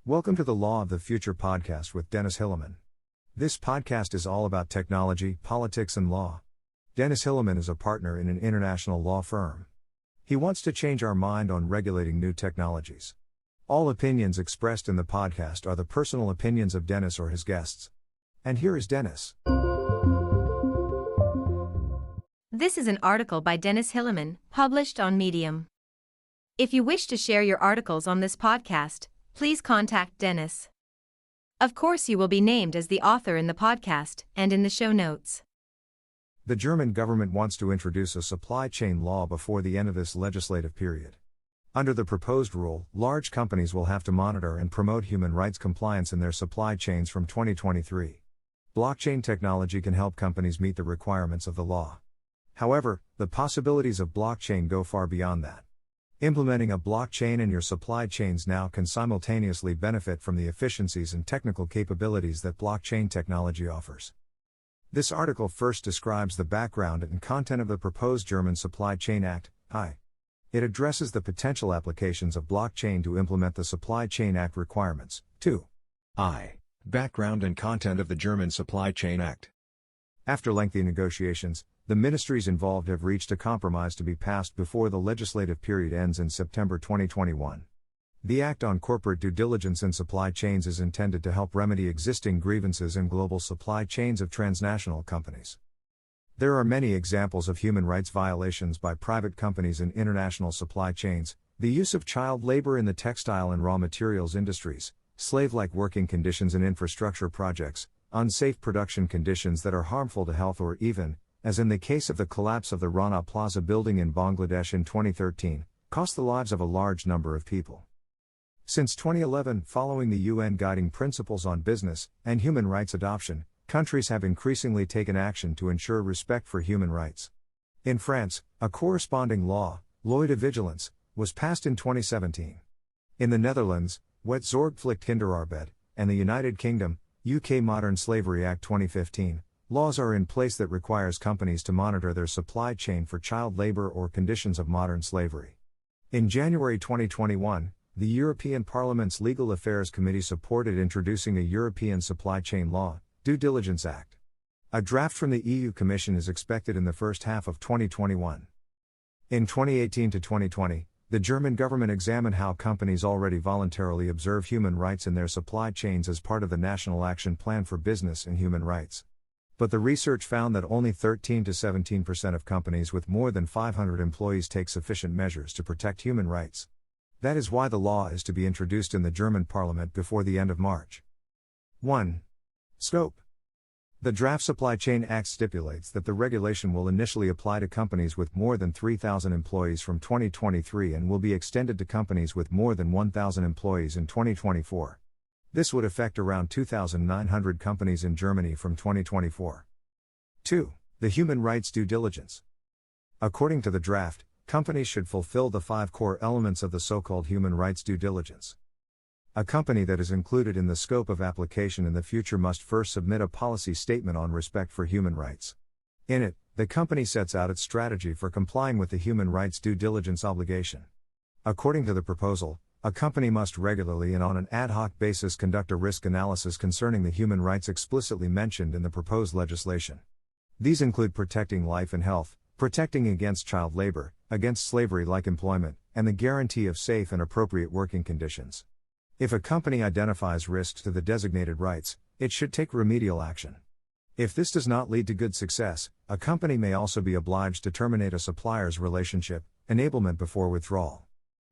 Welcome to the Law of the Future podcast with Dennis Hilleman. This podcast is all about technology, politics, and law. Dennis Hilleman is a partner in an international law firm. He wants to change our mind on regulating new technologies. All opinions expressed in the podcast are the personal opinions of Dennis or his guests. And here is Dennis. This is an article by Dennis Hilleman, published on Medium. If you wish to share your articles on this podcast, please contact Dennis. Of course, you will be named as the author in the podcast and in the show notes. The German government wants to introduce a supply chain law before the end of this legislative period. Under the proposed rule, large companies will have to monitor and promote human rights compliance in their supply chains from 2023. Blockchain technology can help companies meet the requirements of the law. However, the possibilities of blockchain go far beyond that. Implementing a blockchain in your supply chains now can simultaneously benefit from the efficiencies and technical capabilities that blockchain technology offers. This article first describes the background and content of the proposed German Supply Chain Act, I. It addresses the potential applications of blockchain to implement the Supply Chain Act requirements. 2. I. Background and content of the German Supply Chain Act. After lengthy negotiations, the ministries involved have reached a compromise to be passed before the legislative period ends in September 2021. The Act on Corporate Due Diligence in Supply Chains is intended to help remedy existing grievances in global supply chains of transnational companies. There are many examples of human rights violations by private companies in international supply chains: the use of child labor in the textile and raw materials industries, slave-like working conditions in infrastructure projects, unsafe production conditions that are harmful to health, or even, as in the case of the collapse of the Rana Plaza building in Bangladesh in 2013, cost the lives of a large number of people. Since 2011, following the UN Guiding Principles on Business and Human Rights adoption, countries have increasingly taken action to ensure respect for human rights. In France, a corresponding law, Loi de Vigilance, was passed in 2017. In the Netherlands, Wet Zorgplicht Kinderarbeid, and the United Kingdom, UK Modern Slavery Act 2015, laws are in place that requires companies to monitor their supply chain for child labor or conditions of modern slavery. In January 2021, the European Parliament's Legal Affairs Committee supported introducing a European Supply Chain Law, Due Diligence Act. A draft from the EU Commission is expected in the first half of 2021. In 2018 to 2020, the German government examined how companies already voluntarily observe human rights in their supply chains as part of the National Action Plan for Business and Human Rights. But the research found that only 13 to 17% of companies with more than 500 employees take sufficient measures to protect human rights. That is why the law is to be introduced in the German parliament before the end of March. 1. Scope. The Draft Supply Chain Act stipulates that the regulation will initially apply to companies with more than 3,000 employees from 2023 and will be extended to companies with more than 1,000 employees in 2024. This would affect around 2,900 companies in Germany from 2024. 2. The human rights due diligence. According to the draft, companies should fulfill the 5 core elements of the so-called human rights due diligence. A company that is included in the scope of application in the future must first submit a policy statement on respect for human rights. In it, the company sets out its strategy for complying with the human rights due diligence obligation. According to the proposal, a company must regularly and on an ad hoc basis conduct a risk analysis concerning the human rights explicitly mentioned in the proposed legislation. These include protecting life and health, protecting against child labor, against slavery-like employment, and the guarantee of safe and appropriate working conditions. If a company identifies risks to the designated rights, it should take remedial action. If this does not lead to good success, a company may also be obliged to terminate a supplier's relationship, enablement before withdrawal.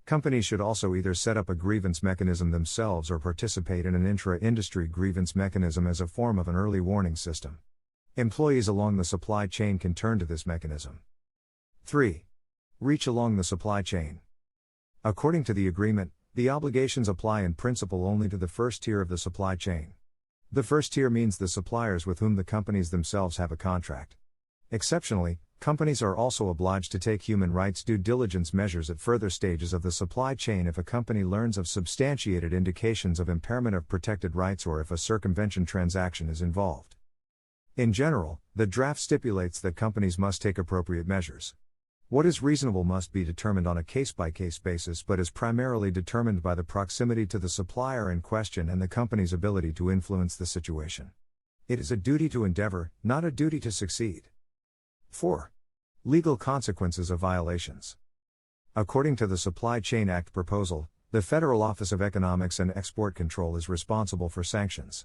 Companies should also either set up a grievance mechanism themselves or participate in an intra-industry grievance mechanism as a form of an early warning system. Employees along the supply chain can turn to this mechanism. 3. Reach along the supply chain. According to the agreement, the obligations apply in principle only to the first tier of the supply chain. The first tier means the suppliers with whom the companies themselves have a contract. Exceptionally, companies are also obliged to take human rights due diligence measures at further stages of the supply chain if a company learns of substantiated indications of impairment of protected rights or if a circumvention transaction is involved. In general, the draft stipulates that companies must take appropriate measures. What is reasonable must be determined on a case-by-case basis but is primarily determined by the proximity to the supplier in question and the company's ability to influence the situation. It is a duty to endeavor, not a duty to succeed. 4. Legal consequences of violations. According to the Supply Chain Act proposal, the Federal Office of Economics and Export Control is responsible for sanctions.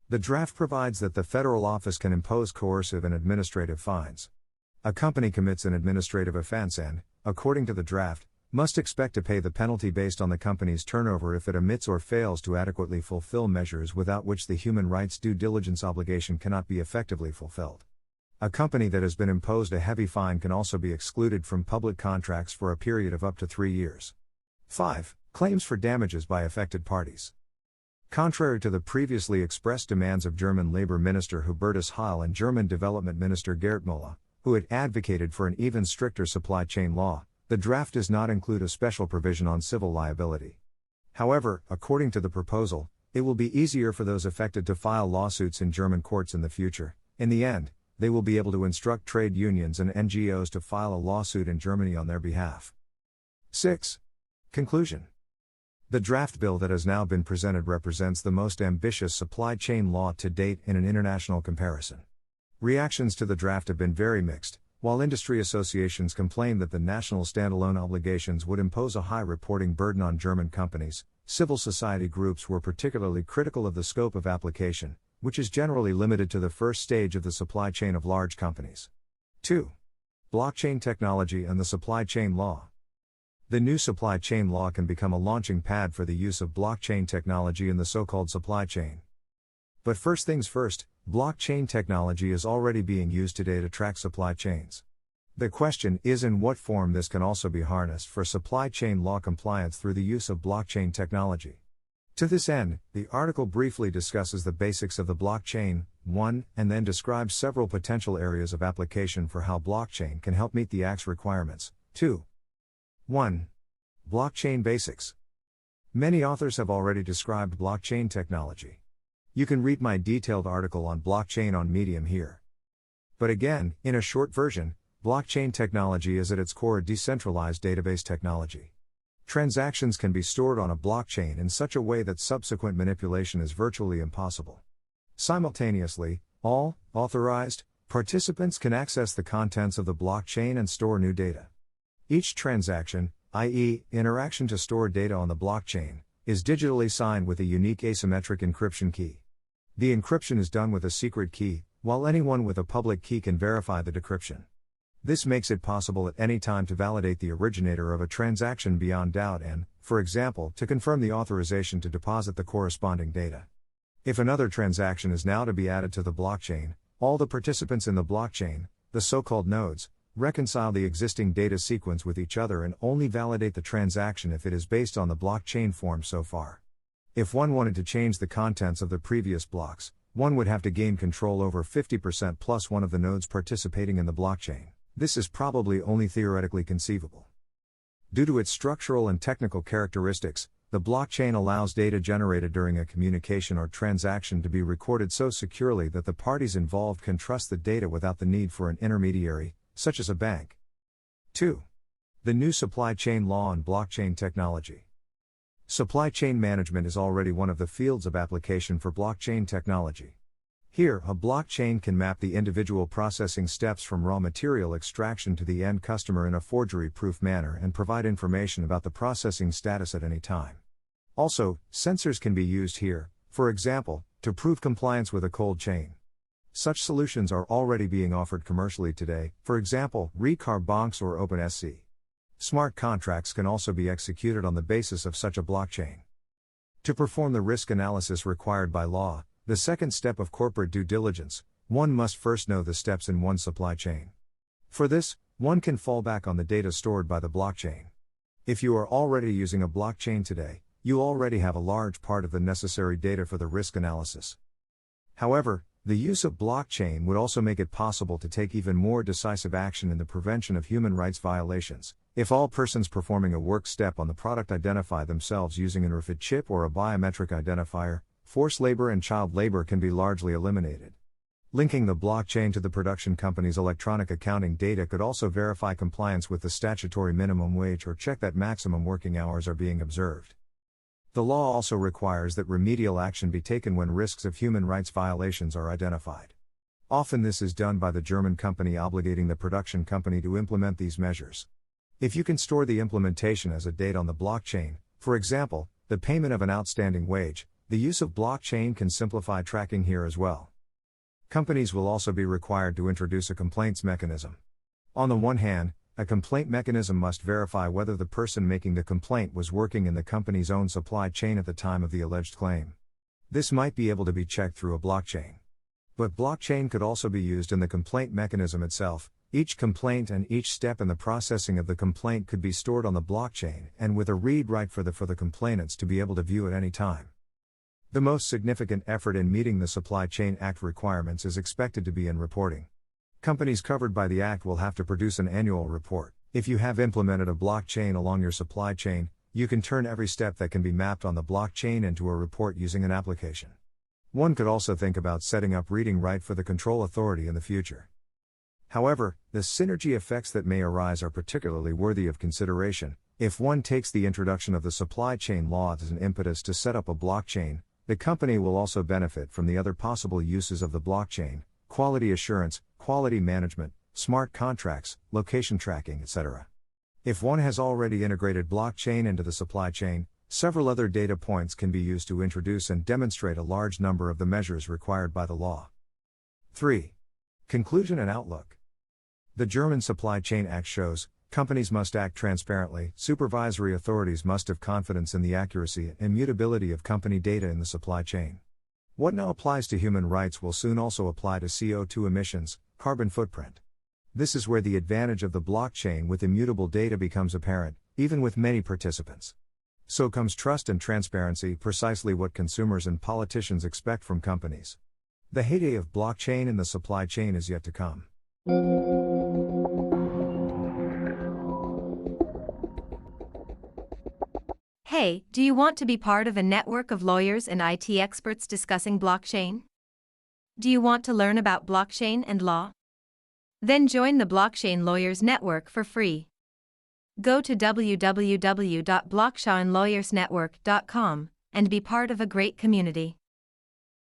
The draft provides that the federal office can impose coercive and administrative fines. A company commits an administrative offense and, according to the draft, must expect to pay the penalty based on the company's turnover if it omits or fails to adequately fulfill measures without which the human rights due diligence obligation cannot be effectively fulfilled. A company that has been imposed a heavy fine can also be excluded from public contracts for a period of up to 3 years. 5. Claims for damages by affected parties. Contrary to the previously expressed demands of German Labor Minister Hubertus Heil and German Development Minister Gerd Müller, who had advocated for an even stricter supply chain law, the draft does not include a special provision on civil liability. However, according to the proposal, it will be easier for those affected to file lawsuits in German courts in the future. In the end, they will be able to instruct trade unions and NGOs to file a lawsuit in Germany on their behalf. 6. Conclusion. The draft bill that has now been presented represents the most ambitious supply chain law to date in an international comparison. Reactions to the draft have been very mixed. While industry associations complain that the national standalone obligations would impose a high reporting burden on German companies, civil society groups were particularly critical of the scope of application, which is generally limited to the first stage of the supply chain of large companies. 2. Blockchain technology and the supply chain law. The new supply chain law can become a launching pad for the use of blockchain technology in the so-called supply chain. But first things first, blockchain technology is already being used today to track supply chains. The question is in what form this can also be harnessed for supply chain law compliance through the use of blockchain technology. To this end, the article briefly discusses the basics of the blockchain, 1, and then describes several potential areas of application for how blockchain can help meet the Act's requirements. 2. 1. Blockchain basics. Many authors have already described blockchain technology. You can read my detailed article on blockchain on Medium here. But again, in a short version, blockchain technology is at its core a decentralized database technology. Transactions can be stored on a blockchain in such a way that subsequent manipulation is virtually impossible. Simultaneously, all authorized participants can access the contents of the blockchain and store new data. Each transaction, i.e., interaction to store data on the blockchain, is digitally signed with a unique asymmetric encryption key. The encryption is done with a secret key, while anyone with a public key can verify the decryption. This makes it possible at any time to validate the originator of a transaction beyond doubt and, for example, to confirm the authorization to deposit the corresponding data. If another transaction is now to be added to the blockchain, all the participants in the blockchain, the so-called nodes, reconcile the existing data sequence with each other and only validate the transaction if it is based on the blockchain form so far. If one wanted to change the contents of the previous blocks, one would have to gain control over 50% plus one of the nodes participating in the blockchain. This is probably only theoretically conceivable. Due to its structural and technical characteristics, the blockchain allows data generated during a communication or transaction to be recorded so securely that the parties involved can trust the data without the need for an intermediary, such as a bank. 2. The new supply chain law on blockchain technology. Supply chain management is already one of the fields of application for blockchain technology. Here, a blockchain can map the individual processing steps from raw material extraction to the end customer in a forgery-proof manner and provide information about the processing status at any time. Also, sensors can be used here, for example, to prove compliance with a cold chain. Such solutions are already being offered commercially today, for example, Recarbanks or OpenSC. Smart contracts can also be executed on the basis of such a blockchain. To perform the risk analysis required by law, the second step of corporate due diligence, one must first know the steps in one's supply chain. For this, one can fall back on the data stored by the blockchain. If you are already using a blockchain today, you already have a large part of the necessary data for the risk analysis. However, the use of blockchain would also make it possible to take even more decisive action in the prevention of human rights violations. If all persons performing a work step on the product identify themselves using an RFID chip or a biometric identifier, forced labor and child labor can be largely eliminated. Linking the blockchain to the production company's electronic accounting data could also verify compliance with the statutory minimum wage or check that maximum working hours are being observed. The law also requires that remedial action be taken when risks of human rights violations are identified. Often this is done by the German company obligating the production company to implement these measures. If you can store the implementation as a date on the blockchain, for example, the payment of an outstanding wage, the use of blockchain can simplify tracking here as well. Companies will also be required to introduce a complaints mechanism. On the one hand, a complaint mechanism must verify whether the person making the complaint was working in the company's own supply chain at the time of the alleged claim. This might be able to be checked through a blockchain. But blockchain could also be used in the complaint mechanism itself. Each complaint and each step in the processing of the complaint could be stored on the blockchain and with a read-write for the complainants to be able to view at any time. The most significant effort in meeting the Supply Chain Act requirements is expected to be in reporting. Companies covered by the Act will have to produce an annual report. If you have implemented a blockchain along your supply chain, you can turn every step that can be mapped on the blockchain into a report using an application. One could also think about setting up reading right for the control authority in the future. However, the synergy effects that may arise are particularly worthy of consideration. If one takes the introduction of the supply chain law as an impetus to set up a blockchain, the company will also benefit from the other possible uses of the blockchain: quality assurance, quality management, smart contracts, location tracking, etc. If one has already integrated blockchain into the supply chain, several other data points can be used to introduce and demonstrate a large number of the measures required by the law. 3. Conclusion and outlook. The German Supply Chain Act shows, companies must act transparently, supervisory authorities must have confidence in the accuracy and immutability of company data in the supply chain. What now applies to human rights will soon also apply to CO2 emissions, carbon footprint. This is where the advantage of the blockchain with immutable data becomes apparent, even with many participants. So comes trust and transparency, precisely what consumers and politicians expect from companies. The heyday of blockchain in the supply chain is yet to come. Hey, do you want to be part of a network of lawyers and IT experts discussing blockchain? Do you want to learn about blockchain and law? Then join the Blockchain Lawyers Network for free. Go to www.blockchainlawyersnetwork.com and be part of a great community.